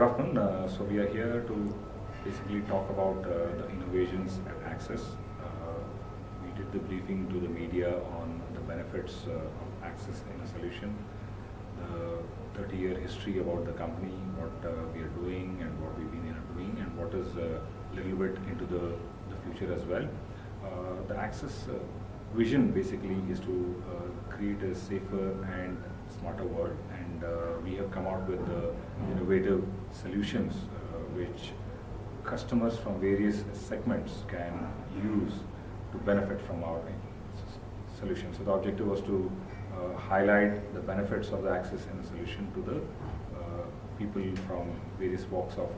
Good afternoon. So we are here to basically talk about the innovations at Axis. We did the briefing to the media on the benefits of Axis in a solution, the 30-year history about the company, what we are doing and what we've been doing, and what is a little bit into the future as well. The Axis vision basically is to create a safer and smarter world, and we have come out with innovative solutions which customers from various segments can use to benefit from our solution. So the objective was to highlight the benefits of the Axis in a solution to the people from various walks of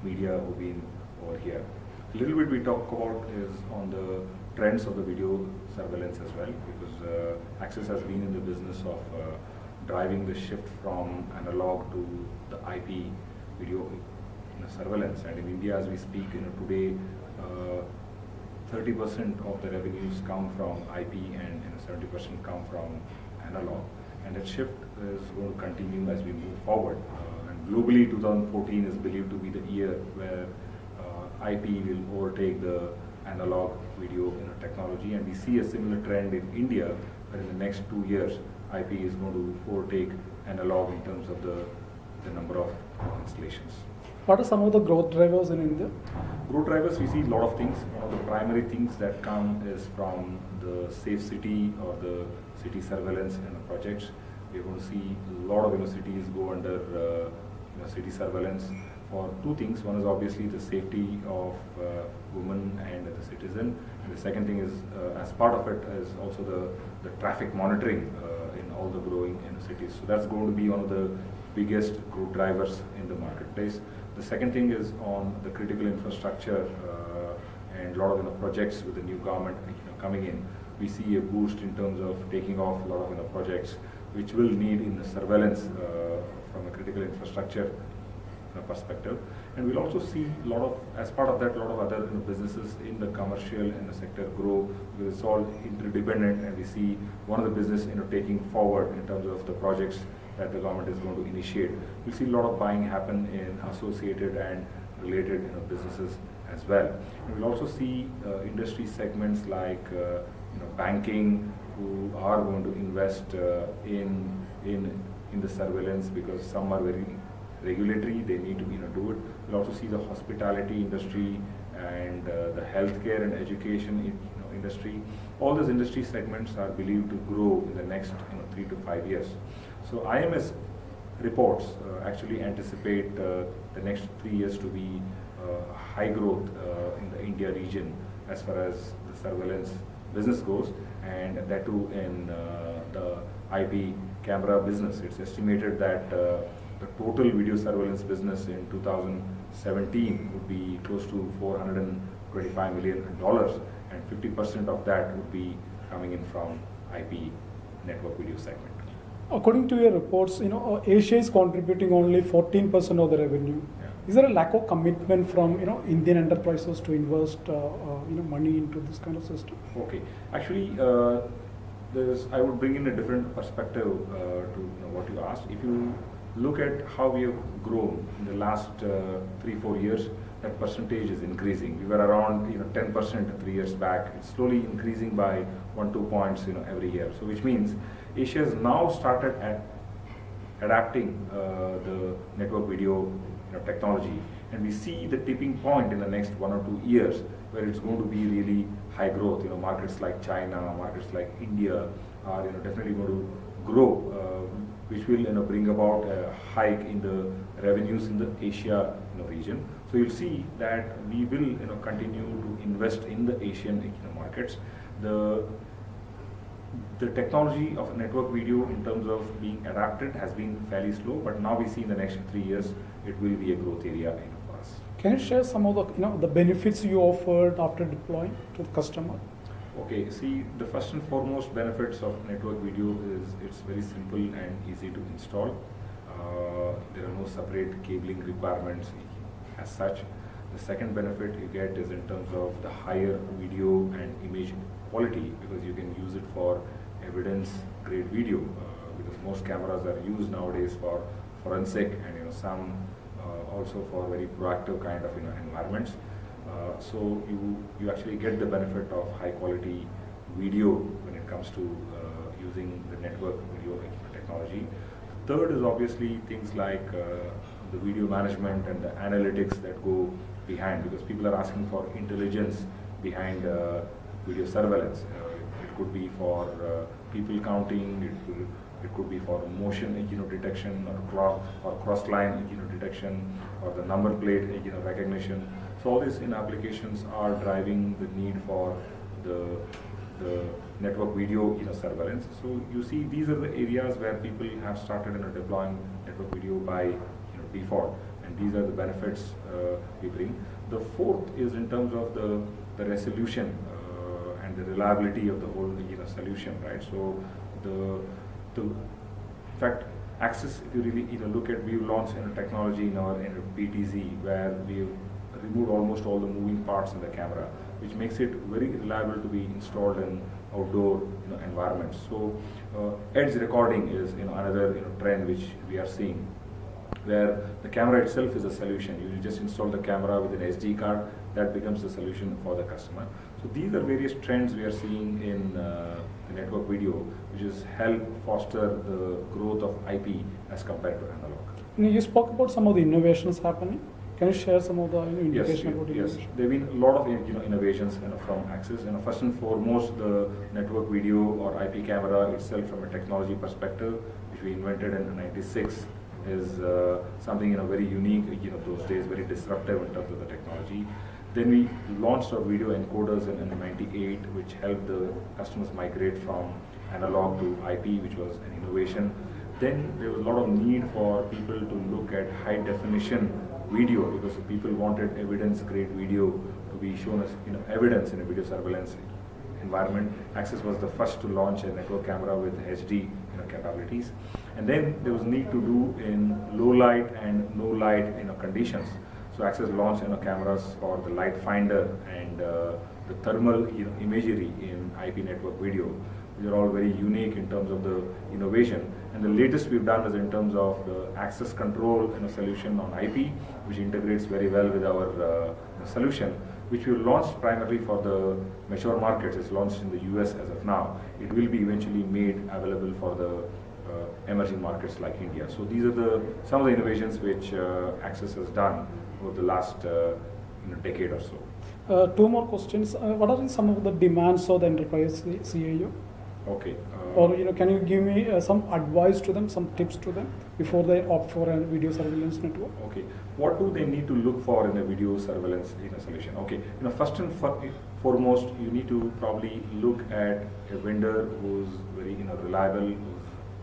media who've been over here. A little bit we talk about is on the trends of the video surveillance as well, because Axis has been in the business of driving the shift from analog to the IP video surveillance. And in India, as we speak, today 30% of the revenues come from IP and 70% come from analog. And that shift is going to continue as we move forward. And globally, 2014 is believed to be the year where IP will overtake the analog video technology, and we see a similar trend in India, where in the next 2 years IP is going to overtake analog in terms of the number of installations. What are some of the growth drivers in India? Growth drivers, we see a lot of things. One of the primary things that come is from the safe city or the city surveillance projects. We're going to see a lot of cities go under city surveillance for two things. One is obviously the safety of women and the citizen, and the second thing is, as part of it, is also the traffic monitoring in all the growing cities. So that's going to be one of the biggest growth drivers in the marketplace. The second thing is on the critical infrastructure and a lot of projects with the new government coming in. We see a boost in terms of taking off a lot of projects which will need in the surveillance from a critical infrastructure perspective. And we'll also see a lot of, as part of that, a lot of other businesses in the commercial and the sector grow, because it's all interdependent, and we see one of the business taking forward in terms of the projects that the government is going to initiate. We'll see a lot of buying happen in associated and related businesses as well. And we'll also see industry segments like banking, who are going to invest in the surveillance, because some are very regulatory, they need to do it. We'll also see the hospitality industry and the healthcare and education industry. All those industry segments are believed to grow in the next 3 to 5 years. So IMS reports actually anticipate the next 3 years to be high growth in the India region as far as the surveillance business goes, and that too in the IP camera business. It's estimated that the total video surveillance business in 2017 would be close to $425 million, and 50% of that would be coming in from IP network video segment. According to your reports, Asia is contributing only 14% of the revenue. Yeah. Is there a lack of commitment from Indian enterprises to invest money into this kind of system? Okay, actually, I would bring in a different perspective to what you asked. If you look at how we have grown in the last 3-4 years, that percentage is increasing. We were around 10% 3 years back. It's slowly increasing by 1-2 points every year. So which means Asia has now started adapting the network video technology, and we see the tipping point in the next 1 or 2 years where it's going to be really high growth. Markets like China, markets like India are definitely going to grow, which will bring about a hike in the revenues in the Asia region. So you'll see that we will continue to invest in the Asian markets. The technology of network video in terms of being adapted has been fairly slow, but now we see in the next 3 years it will be a growth area for us. Can you share some of the benefits you offered after deploying to the customer? Okay, see, the first and foremost benefits of network video is it's very simple and easy to install. There are no separate cabling requirements as such. The second benefit you get is in terms of the higher video and image quality, because you can use it for evidence grade video, because most cameras are used nowadays for forensic and some also for very proactive kind of environments. So you actually get the benefit of high quality video when it comes to using the network video technology. Third is obviously things like the video management and the analytics that go behind, because people are asking for intelligence behind video surveillance. It could be for people counting, it could be for motion detection, or cross line detection, or the number plate recognition. So all these applications are driving the need for the network video surveillance. So you see, these are the areas where people have started deploying network video by default, and these are the benefits we bring. The fourth is in terms of the resolution and the reliability of the whole solution, right? So in fact, Axis, if you really look at, we've launched technology in our PTZ where we've removed almost all the moving parts in the camera, which makes it very reliable to be installed in outdoor environments. So edge recording is another trend which we are seeing, where the camera itself is a solution. You just install the camera with an SD card, that becomes the solution for the customer. So these are various trends we are seeing in the network video, which is help foster the growth of IP as compared to analog. You spoke about some of the innovations happening. Can you share some of the indication about yes. innovation? There have been a lot of innovations from Axis. First and foremost, the network video or IP camera itself, from a technology perspective, which we invented in '96, is something very unique. Those days, very disruptive in terms of the technology. Then we launched our video encoders in '98, which helped the customers migrate from analog to IP, which was an innovation. Then there was a lot of need for people to look at high definition video, because people wanted evidence-grade video to be shown as evidence in a video surveillance environment. Axis was the first to launch a network camera with HD capabilities, and then there was need to do in low light and no light conditions. So Axis launched cameras for the light finder and the thermal imagery in IP network video. These are all very unique in terms of the innovation. And the latest we've done is in terms of the access control solution on IP, which integrates very well with our solution, which we launched primarily for the mature markets. It's launched in the US as of now. It will be eventually made available for the emerging markets like India. So these are some of the innovations which Axis has done over the last decade or so. Two more questions. What are some of the demands of the enterprise CIO? Okay. Or can you give me some advice to them, some tips to them before they opt for a video surveillance network? Okay. What do they need to look for in a video surveillance solution? Okay. First and foremost, you need to probably look at a vendor who's very reliable,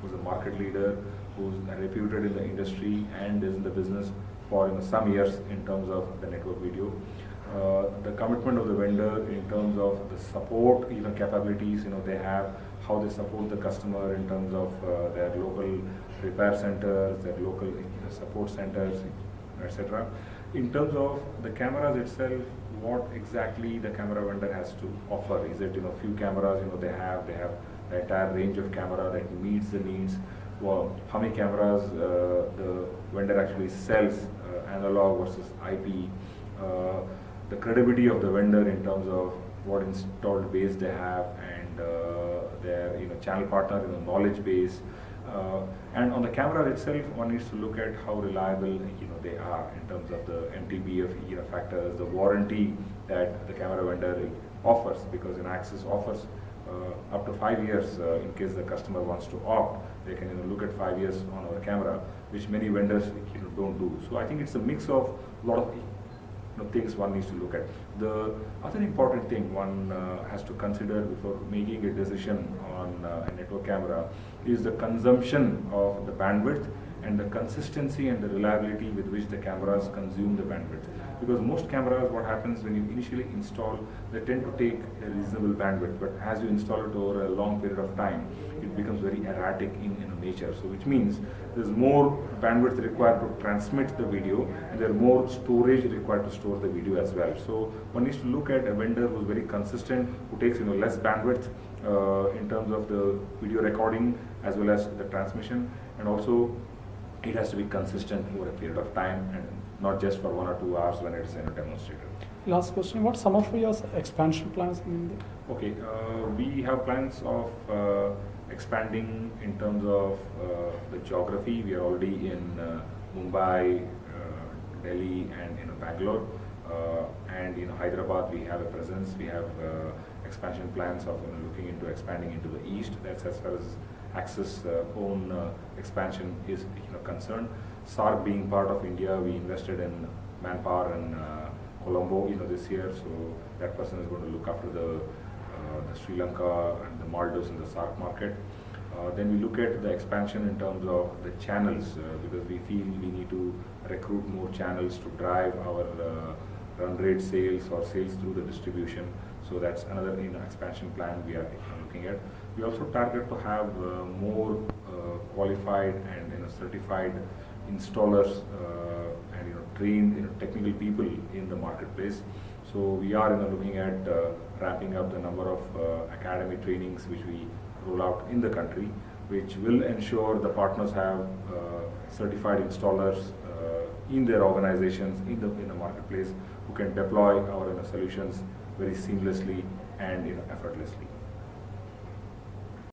who's a market leader, who's reputed in the industry and is in the business for some years in terms of the network video. The commitment of the vendor in terms of the support capabilities they have, how they support the customer in terms of their local repair centers, their local support centers, etc. In terms of the cameras itself, what exactly the camera vendor has to offer? Is it few cameras they have the entire range of camera that meets the needs? Well, how many cameras the vendor actually sells, analog versus IP? The credibility of the vendor in terms of what installed base they have and their channel partner knowledge base, and on the camera itself, one needs to look at how reliable they are in terms of the MTBF factors, the warranty that the camera vendor offers, because Axis offers up to 5 years in case the customer wants to opt. They can look at 5 years on our camera, which many vendors don't do. So I think it's a mix of a lot of things one needs to look at. The other important thing one has to consider before making a decision on a network camera is the consumption of the bandwidth and the consistency and the reliability with which the cameras consume the bandwidth. Because most cameras, what happens when you initially install, they tend to take a reasonable bandwidth, but as you install it over a long period of time, it becomes very erratic in nature. So which means there's more bandwidth required to transmit the video, and there are more storage required to store the video as well. So one needs to look at a vendor who's very consistent, who takes less bandwidth in terms of the video recording as well as the transmission, and also it has to be consistent over a period of time and not just for 1 or 2 hours when it's demonstrated. Last question, what some of your expansion plans in India? Okay, we have plans of expanding in terms of the geography. We are already in Mumbai, Delhi, and Bangalore, and in Hyderabad we have a presence. We have expansion plans of looking into expanding into the east. That's as far as Axis own expansion is concerned. SARC being part of India, we invested in manpower in Colombo this year, so that person is going to look after the Sri Lanka and the Maldives in the SARC market. Then we look at the expansion in terms of the channels because we feel we need to recruit more channels to drive our run rate sales or sales through the distribution. So that's another expansion plan we are looking at. We also target to have more qualified and certified installers and trained technical people in the marketplace. So we are looking at ramping up the number of academy trainings which we roll out in the country, which will ensure the partners have certified installers in their organizations in the marketplace who can deploy our solutions very seamlessly and effortlessly.